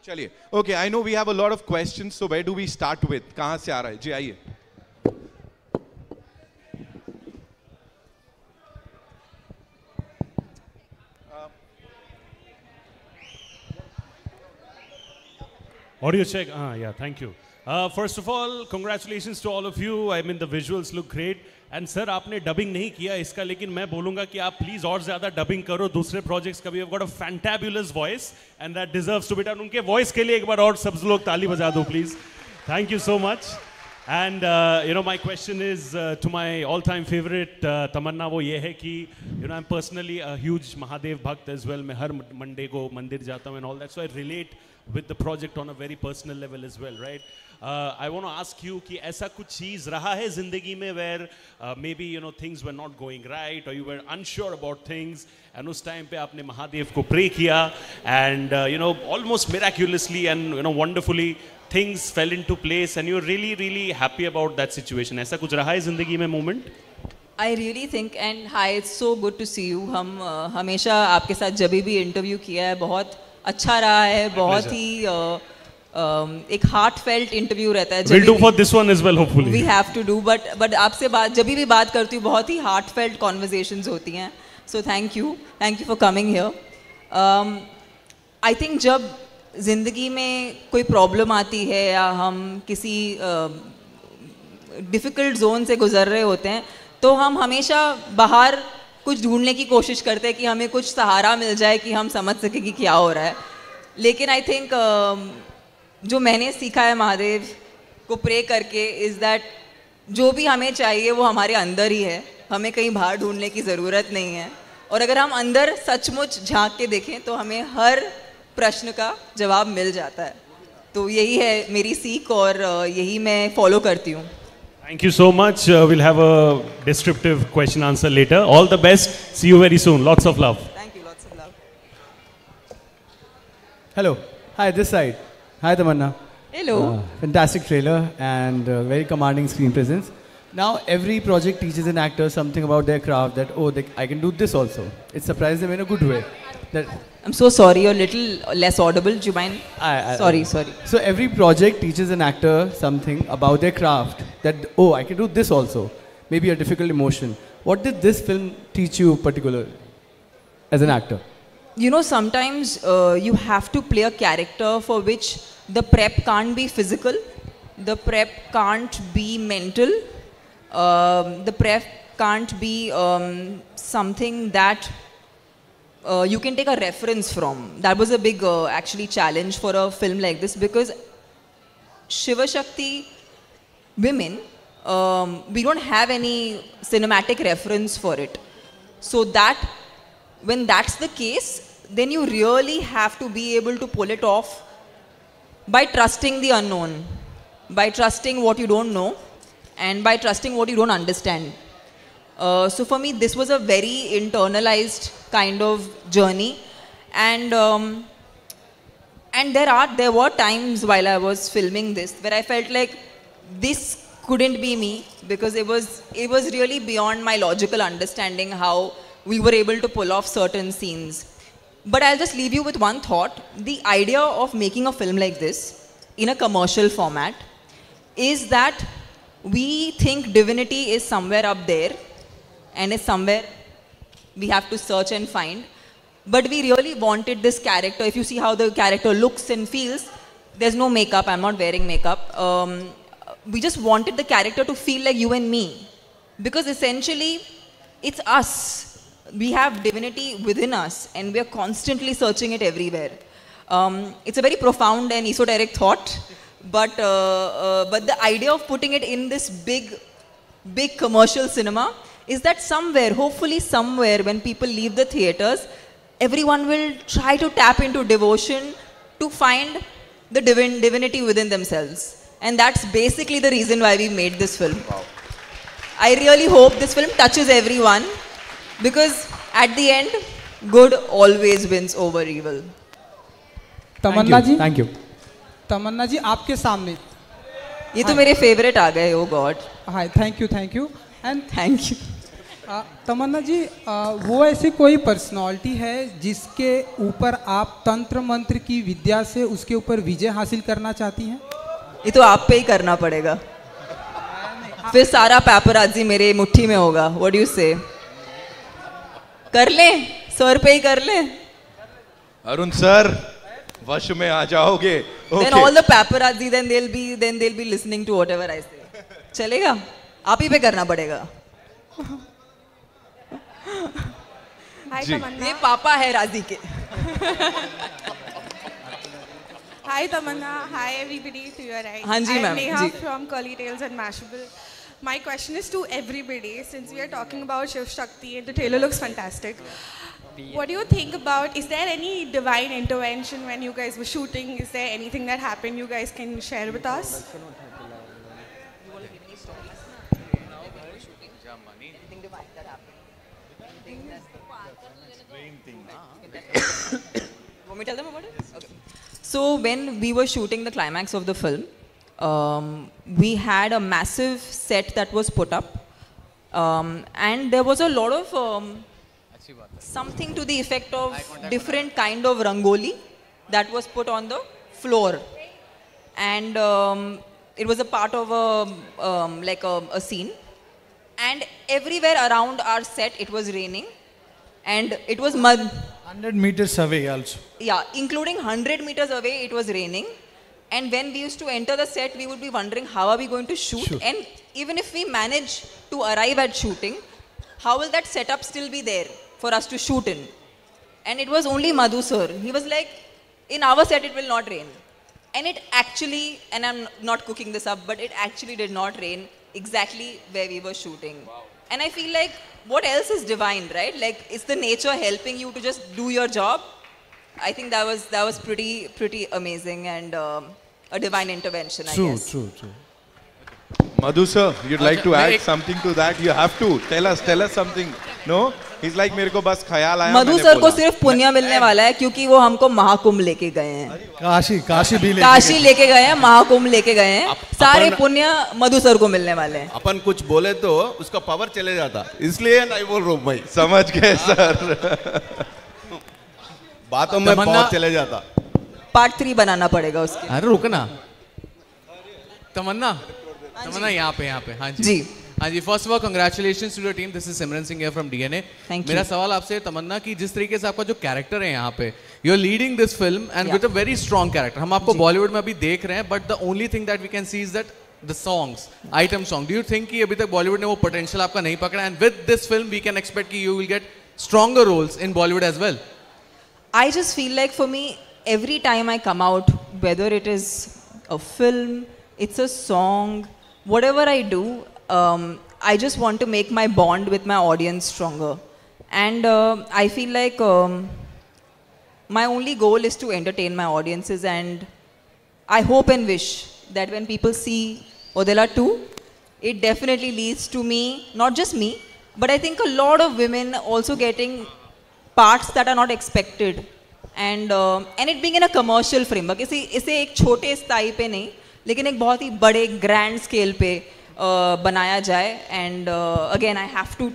चलिए, okay, I know we have a lot of questions, so where do we start with? कहाँ से आ रहा है? जी आइए. Audio check. Yeah, thank you. First of all, congratulations to all of you. I mean, the visuals look great. And sir, आपने dubbing नहीं किया इसका, लेकिन मैं बोलूँगा कि आप प्लीज़ और ज़्यादा डबिंग करो दूसरे प्रोजेक्ट्स का भी. You've got a fantabulous voice and that deserves to be done. उनके वॉइस के लिए एक बार और सब लोग ताली बजा दो please. Thank you so much. And you know, my question is to my all-time favorite तमन्ना, वो ये है कि you know, I'm personally a huge Mahadev bhakt as well. मैं हर मंडे को मंदिर जाता हूँ and all that, so I relate with the project on a very personal level as well, right? I want to ask you कि ऐसा कुछ चीज़ रहा है ज़िंदगी में where maybe you know things were not going right or you were unsure about things and उस time पे आपने महादेव को pray किया and you know almost miraculously and you know wonderfully things fell into place and you're really really happy about that situation. ऐसा कुछ रहा है ज़िंदगी में moment? I really think and hi, it's so good to see you. हम हमेशा आपके साथ जब भी इंटरव्यू किया है बहुत अच्छा रहा है, बहुत ही एक heartfelt इंटरव्यू रहता है. We'll do for this one as well hopefully. We have to do, but आपसे बात जब भी बात करती हूँ बहुत ही heartfelt conversations होती हैं. So thank you for coming here. I think जब ज़िंदगी में कोई प्रॉब्लम आती है या हम किसी डिफ़िकल्ट जोन से गुजर रहे होते हैं तो हम हमेशा बाहर कुछ ढूंढने की कोशिश करते हैं कि हमें कुछ सहारा मिल जाए कि हम समझ सकें कि क्या हो रहा है. लेकिन आई थिंक जो मैंने सीखा है महादेव को प्रे करके इज़ दैट जो भी हमें चाहिए वो हमारे अंदर ही है, हमें कहीं बाहर ढूंढने की ज़रूरत नहीं है. और अगर हम अंदर सचमुच झांक के देखें तो हमें हर प्रश्न का जवाब मिल जाता है. तो यही है मेरी सीख और यही मैं फॉलो करती हूँ. Thank you so much. We'll have a descriptive question answer later. All the best. See you very soon. Lots of love. Thank you. Lots of love. Hello. Hi, this side. Hi, Tamanna. Hello. Fantastic trailer and very commanding screen presence. Now, every project teaches an actor something about their craft that, oh, I can do this also. It surprises them in a good way. I'm so sorry, you're a little less audible. Do you mind? Sorry. So every project teaches an actor something about their craft that, oh, I can do this also. Maybe a difficult emotion. What did this film teach you particularly as an actor? You know, sometimes you have to play a character for which the prep can't be physical. The prep can't be mental. The prep can't be something that you can take a reference from. That was a big actually challenge for a film like this because Shiva Shakti women, we don't have any cinematic reference for it. So that when that's the case, then you really have to be able to pull it off by trusting the unknown, by trusting what you don't know and by trusting what you don't understand. So for me, this was a very internalized kind of journey, and there were times while I was filming this where I felt like this couldn't be me because it was really beyond my logical understanding how we were able to pull off certain scenes. But I'll just leave you with one thought. The idea of making a film like this in a commercial format is that we think divinity is somewhere up there and is somewhere we have to search and find. But we really wanted this character. If you see how the character looks and feels, there's no makeup. I'm not wearing makeup. We just wanted the character to feel like you and me. Because essentially, it's us. We have divinity within us and we are constantly searching it everywhere. It's a very profound and esoteric thought. But the idea of putting it in this big commercial cinema is that somewhere, hopefully somewhere, when people leave the theaters, everyone will try to tap into devotion to find the divinity within themselves. And that's basically the reason why we made this film. Wow. I really hope this film touches everyone because at the end, good always wins over evil. Tamannaah ji, Thank you. तमन्ना जी आपके सामने. ये तो मेरे favorite आ गए, oh God. Hi, thank you. And thank you. तमन्ना जी, वो ऐसी कोई personality है जिसके ऊपर आप तंत्र मंत्र की विद्या से उसके ऊपर विजय हासिल करना चाहती हैं? ये तो आप पे ही करना पड़ेगा, फिर सारा पैपराजी मेरे मुट्ठी में होगा. व्हाट डू यू से? कर ले, सर पे ही कर ले. अरुण सर वश में आ जाओगे. Then all the paparazzi, then they'll be listening to whatever I say. चलेगा? आप ही पे करना पड़ेगा. Hi Tamanna. ये पापा है राजी के. Hi Tamanna. Hi everybody to your right. हाँ जी I'm ma'am. Neha ji. from Curly Tails and Mashable. My question is to everybody. Since we are talking about Shiv Shakti and the trailer looks fantastic. What do you think about? Is there any divine intervention when you guys were shooting? Is there anything that happened you guys can share with us? Want me to tell them about it? Okay. So when we were shooting the climax of the film, we had a massive set that was put up, and there was a lot of something to the effect of different kind of rangoli that was put on the floor, and it was a part of a scene, and everywhere around our set it was raining, and it was mud. 100 meters away also. Yeah, including 100 meters away, it was raining. And when we used to enter the set, we would be wondering how are we going to shoot? And even if we manage to arrive at shooting, how will that setup still be there for us to shoot in? And it was only Madhu sir. He was like, in our set it will not rain. And it actually, and I'm not cooking this up, but it actually did not rain exactly where we were shooting. Wow. And I feel like, what else is divine, right? Like, it's the nature helping you to just do your job. I think that was pretty amazing and a divine intervention, I guess. True. Madhu sir, you'd like to add something to that? You have to tell us something. No? He's like मेरे को बस ख्याल आया. मधु sir को सिर्फ पुण्य मिलने वाला है क्योंकि वो हमको महाकुंभ लेके गए हैं. काशी भी काशी लेके गए हैं, महाकुंभ लेके गए हैं. सारे पुण्य मधु सर को मिलने वाले हैं. अपन कुछ बोले तो उसका पावर चले जाता, इसलिए नहीं बोल रहा हूँ भाई. समझ गए सर. बातों में बहुत चले जाता. पार्ट 3 बनाना पड़ेगा उसके. अरे रुकना. तमन्ना यहाँ पे हाँ जी. हाँ जी, first of all congratulations to the team. This is Simran Singh from DNA. मेरा सवाल आपसे तमन्ना कि जिस तरीके से आपका जो कैरेक्टर है यहाँ पे, you are leading this film and with a very strong character. हम आपको बॉलीवुड में अभी देख रहे हैं, but the only thing that we can see is that the songs, item song. Do you think कि अभी तक बॉलीवुड ने वो पोटेंशियल आपका नहीं पकड़ा, and with this film we can expect कि you will get stronger roles in Bollywood as well? I just feel like for me, every time I come out, whether it is a film, it's a song, whatever I do, I just want to make my bond with my audience stronger. And I feel like my only goal is to entertain my audiences, and I hope and wish that when people see Odela 2, it definitely leads to me, not just me, but I think a lot of women also getting parts that are not expected, and it being in a commercial framework. इसे एक छोटे स्थाई पे नहीं, लेकिन एक बहुत ही बड़े grand scale पे बनाया जाए. And again, I have to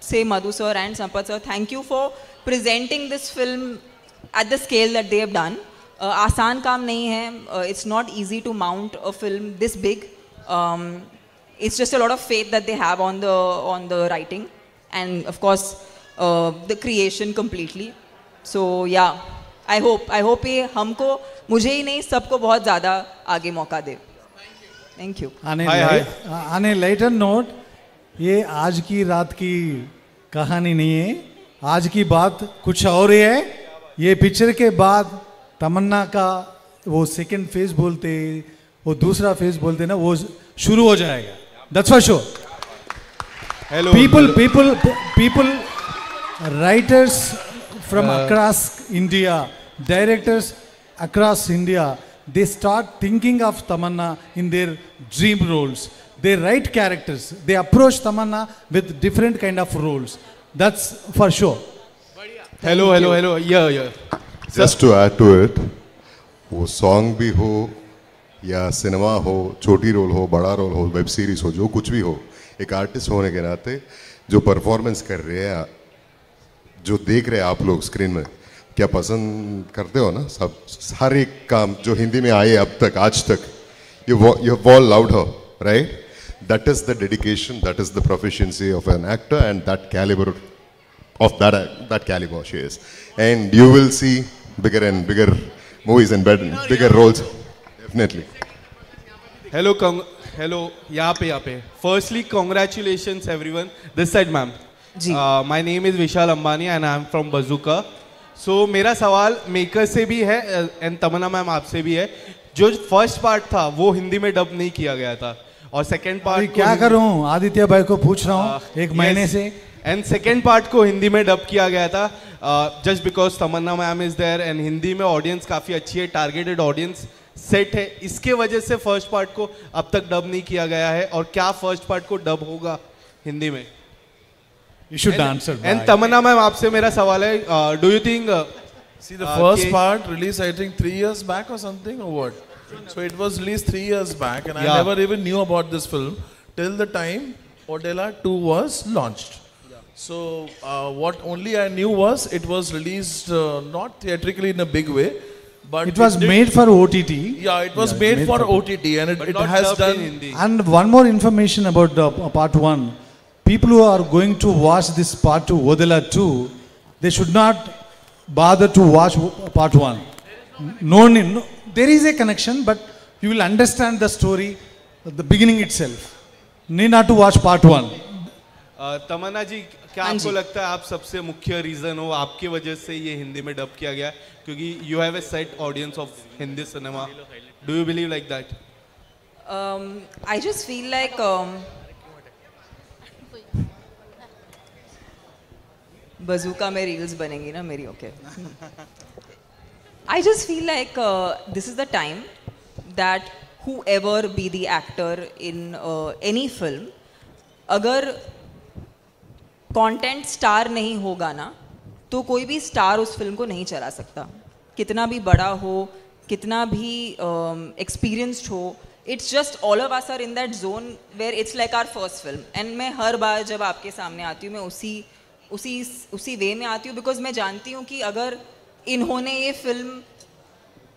say Madhu sir and Sampath sir, thank you for presenting this film at the scale that they have done. आसान काम नहीं है. It's not easy to mount a film this big. It's just a lot of faith that they have on the writing, and of course the creation completely. So yeah, I hope ये हमको, मुझे ही नहीं, सबको बहुत ज़्यादा आगे मौका दे. Thank you. आने लाइटर नोट, ये आज की रात की कहानी नहीं है. आज की बात कुछ और है. ये पिक्चर के बाद तमन्ना का वो सेकंड फेज बोलते, वो दूसरा फेज बोलते ना, वो शुरू हो जाएगा. That's for sure. Hello. People, writers from across India, directors across India, they start thinking of Tamanna in their dream roles. They write characters. They approach Tamanna with different kind of roles. That's for sure. Hello. Yeah. Just to add to it, वो song भी हो या cinema हो, छोटी role हो, बड़ा role हो, web series हो, जो कुछ भी हो, एक आर्टिस्ट होने के नाते जो परफॉर्मेंस कर रहे हैं, जो देख रहे हैं आप लोग स्क्रीन में, क्या पसंद करते हो ना सब? हर एक काम जो हिंदी में आए अब तक, आज तक, you have all loved her, right? That is the dedication, that is the proficiency of an actor, and that caliber of that caliber she is. And you will see bigger and bigger movies and bigger roles, definitely. Hello, यहाँ पे. Firstly, congratulations everyone. This side, ma'am. My name is Vishal Ambani and I am from Bazooka. So मेरा सवाल maker से भी है and Tamannaah ma'am आपसे भी है. जो फर्स्ट पार्ट था वो हिंदी में डब नहीं किया गया था और सेकंड पार्ट क्या करूं, आदित्य भाई को पूछ रहा हूं एक महीने से. एंड सेकंड पार्ट को हिंदी में डब किया गया था just because Tamannaah ma'am is there and Hindi में ऑडियंस काफ़ी अच्छी है, टारगेटेड ऑडियंस सेट है, इसके वजह से फर्स्ट पार्ट को अब तक डब नहीं किया गया है. और क्या फर्स्ट पार्ट को डब होगा हिंदी में? You should answer. And Tamannaah ma'am आपसे मेरा सवाल है, do you think see the first part released I think 3 years back or something or what? So it was released 3 years back and I never even knew about this film till the time Odella 2 was launched. So what only I knew was it was released not theatrically in a big way, but it was made for OTT. Yeah, it was made for OTT and it has done. And one more information about the part 1. People who are going to watch this part 2, Odella 2, they should not bother to watch part 1. No, there is a connection, but you will understand the story at the beginning itself. Need not to watch part 1. तमन्ना जी, क्या आपको लगता है आप सबसे मुख्य reason हो, आपकी वजह से ये हिंदी में डब किया गया, क्योंकि you have a set audience of Hindi cinema? Do you believe like that? I just feel like Bazooka में रील्स बनेंगी ना मेरी. Okay, I just feel like this is the time that whoever be the actor in any film, अगर content star नहीं होगा ना तो कोई भी स्टार उस फिल्म को नहीं चला सकता, कितना भी बड़ा हो, कितना भी एक्सपीरियंस्ड हो. It's just all of us are in that zone where it's like our first film. And मैं हर बार जब आपके सामने आती हूँ मैं उसी वे में आती हूँ, बिकॉज मैं जानती हूँ कि अगर इन्होंने ये फिल्म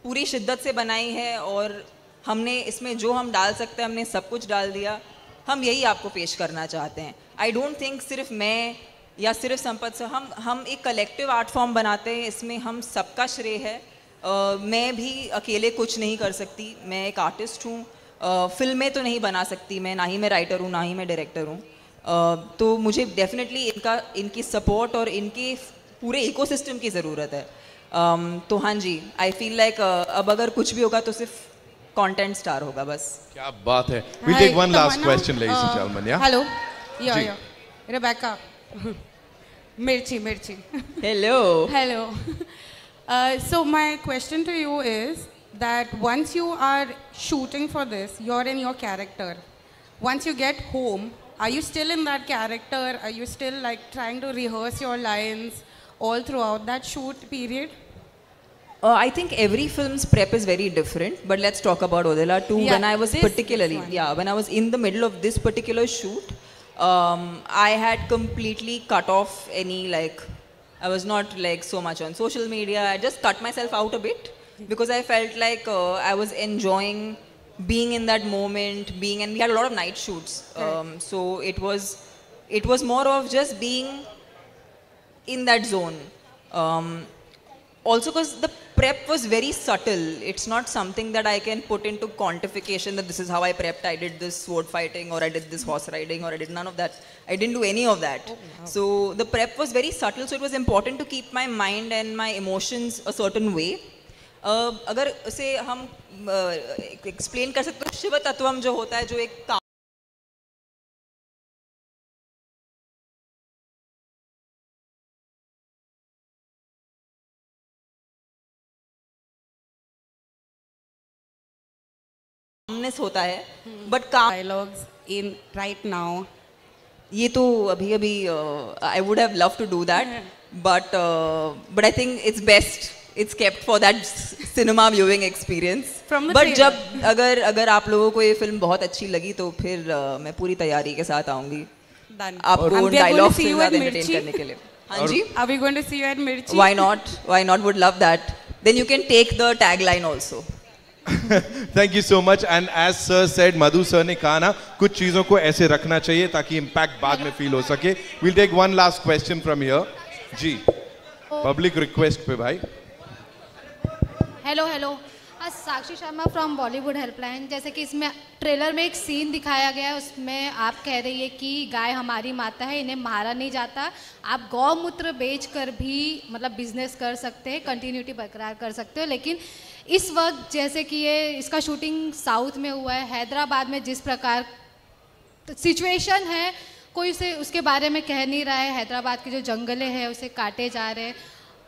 पूरी शिद्दत से बनाई है और हमने इसमें जो हम डाल सकते हैं हमने सब कुछ डाल दिया, हम यही आपको पेश करना चाहते हैं. आई डोंट थिंक सिर्फ मैं या सिर्फ संपत से, हम एक कलेक्टिव आर्ट फॉर्म बनाते हैं, इसमें हम सबका श्रेय है. मैं भी अकेले कुछ नहीं कर सकती, मैं एक आर्टिस्ट हूँ, फिल्में तो नहीं बना सकती मैं, ना ही मैं राइटर हूँ ना ही मैं डायरेक्टर हूँ. तो मुझे डेफिनेटली इनकी सपोर्ट और इनके पूरे इकोसिस्टम की ज़रूरत है. तो हाँ जी, आई फील लाइक अब अगर कुछ भी होगा तो सिर्फ कंटेंट स्टार होगा बस. क्या बात है. We'll take one last question, ladies and gentlemen. Yeah. Hello. Yeah. Rebecca. Mirchi. Hello. So my question to you is that once you are shooting for this, you're in your character. Once you get home, are you still in that character? Are you still like trying to rehearse your lines all throughout that shoot period? I think every film's prep is very different, but let's talk about Odella 2. Yeah, when I was when I was in the middle of this particular shoot, I had completely cut off any I was not so much on social media. I just cut myself out a bit because I felt like I was enjoying being in that moment, and we had a lot of night shoots. So it was more of just being in that zone. Also because the prep was very subtle. It's not something that I can put into quantification that this is how I prepped. I did this sword fighting or I did this horse riding or I did none of that. I didn't do any of that. Oh, wow. So the prep was very subtle. So it was important to keep my mind and my emotions a certain way. अगर उसे हम explain कर सकते हैं, शिव तत्वम जो होता है, जो एक होता है, but dialogues in right now, ये तो अभी I would have love to do that, but I think it's best it's kept for that cinema viewing experience. But जब अगर आप लोगों को ये फिल्म बहुत अच्छी लगी तो फिर मैं पूरी तैयारी के साथ आऊँगी. Done. आपको डायलॉग से ज़्यादा एंटरटेन करने के लिए. हाँ जी. Are we going to see you at Mirchi? Why not? Why not? Would love that. Then you can take the tagline also. Thank you so much. And as sir said, Madhu sir ने कहा ना कुछ चीजों को ऐसे रखना चाहिए ताकि impact बाद में feel हो सके. We'll take one last question from here. Ji. Public request पे भाई. Hello Sakshi Sharma from Bollywood helpline. जैसे कि इसमें ट्रेलर में एक सीन दिखाया गया है, उसमें आप कह रही है कि गाय हमारी माता है, इन्हें मारा नहीं जाता. आप गौमूत्र बेचकर भी मतलब बिजनेस कर सकते हैं, कंटिन्यूटी बरकरार कर सकते हो. लेकिन इस वक्त जैसे कि ये इसका शूटिंग साउथ में हुआ है, हैदराबाद में जिस प्रकार सिचुएशन है, कोई उसे उसके बारे में कह नहीं रहा है. हैदराबाद के जो जंगले हैं उसे काटे जा रहे हैं.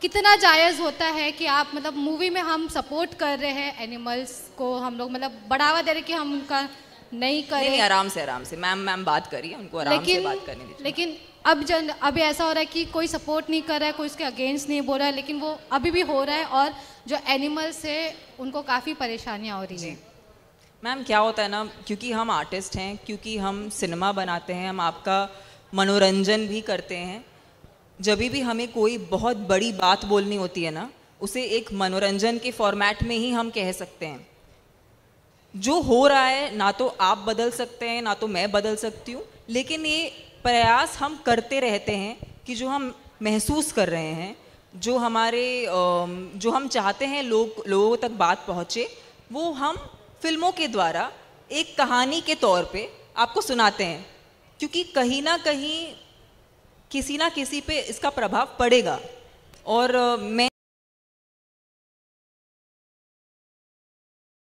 कितना जायज़ होता है कि आप मतलब मूवी में हम सपोर्ट कर रहे हैं एनिमल्स को, हम लोग मतलब बढ़ावा दे रहे कि हम उनका नहीं करें. नहीं, आराम से मैम बात करिए, उनको आराम से बात करने दीजिए. लेकिन अब ऐसा हो रहा है कि कोई सपोर्ट नहीं कर रहा है, कोई उसके अगेंस्ट नहीं बोल रहा है, लेकिन वो अभी भी हो रहा है और जो एनिमल्स है उनको काफ़ी परेशानियाँ हो रही हैं. मैम क्या होता है ना, क्योंकि हम आर्टिस्ट हैं, क्योंकि हम सिनेमा बनाते हैं, हम आपका मनोरंजन भी करते हैं. जब भी हमें कोई बहुत बड़ी बात बोलनी होती है ना, उसे एक मनोरंजन के फॉर्मेट में ही हम कह सकते हैं. जो हो रहा है ना तो आप बदल सकते हैं ना तो मैं बदल सकती हूँ, लेकिन ये प्रयास हम करते रहते हैं कि जो हम महसूस कर रहे हैं, जो हम चाहते हैं लोगों तक बात पहुँचे, वो हम फिल्मों के द्वारा एक कहानी के तौर पे आपको सुनाते हैं. क्योंकि कहीं ना कहीं किसी ना किसी पे इसका प्रभाव पड़ेगा. और मैं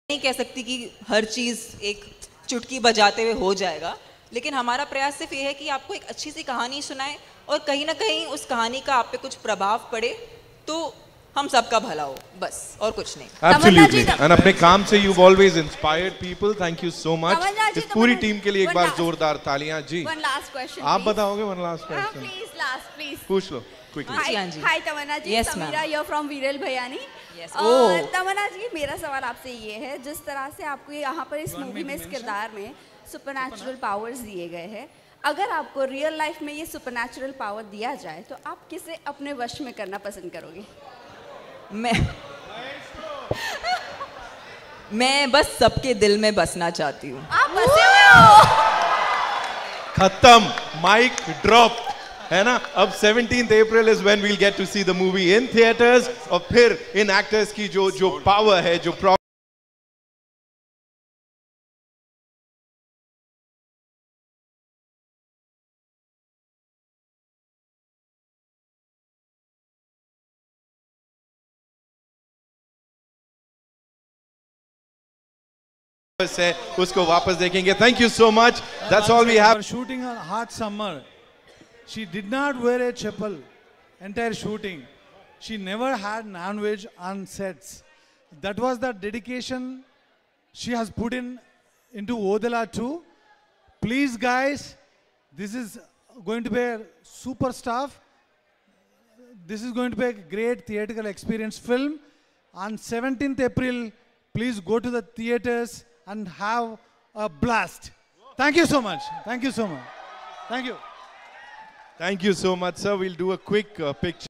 नहीं कह सकती कि हर चीज़ एक चुटकी बजाते हुए हो जाएगा, लेकिन हमारा प्रयास सिर्फ ये है कि आपको एक अच्छी सी कहानी सुनाए और कहीं ना कहीं उस कहानी का आप पे कुछ प्रभाव पड़े तो हम सबका भला हो, बस और कुछ नहीं. Absolutely. And अपने काम से you've always inspired people. Thank you so much. इस पूरी टीम के लिए एक बार जोरदार तालियां. जी. One last question. आप बताओगे one last question? Please. पूछ लो quickly. Hi Tamanna ji. Yes, Samira here from Viral Bhayani. Yes. तमन्ना जी, मेरा सवाल आपसे ये है, जिस तरह से आपको यहाँ पर इस मूवी में, इस किरदार में सुपरनैचुरल पावर्स दिए गए हैं, अगर आपको रियल लाइफ में ये सुपरनैचुरल पावर दिया जाए तो आप किसे अपने वश में करना पसंद करोगे? मैं बस सबके दिल में बसना चाहती हूँ. आप बसे हुए हो. खत्म, माइक ड्रॉप, है ना. अब 17th April is when we'll get to see the movie in theaters. और फिर इन एक्टर्स की जो पावर है, जो है उसको वापस देखेंगे. Thank you so much. That's all we have. Shooting on hot summer, she did not wear a chappal entire shooting. She never had non-veg on sets. That was the dedication she has put into Odala 2. Please guys, this is going to be a super stuff. This is going to be a great theatrical experience film. On 17th April, please go to the theaters and have a blast. Thank you so much. Thank you so much. Thank you. Thank you so much, sir. We'll do a quick picture.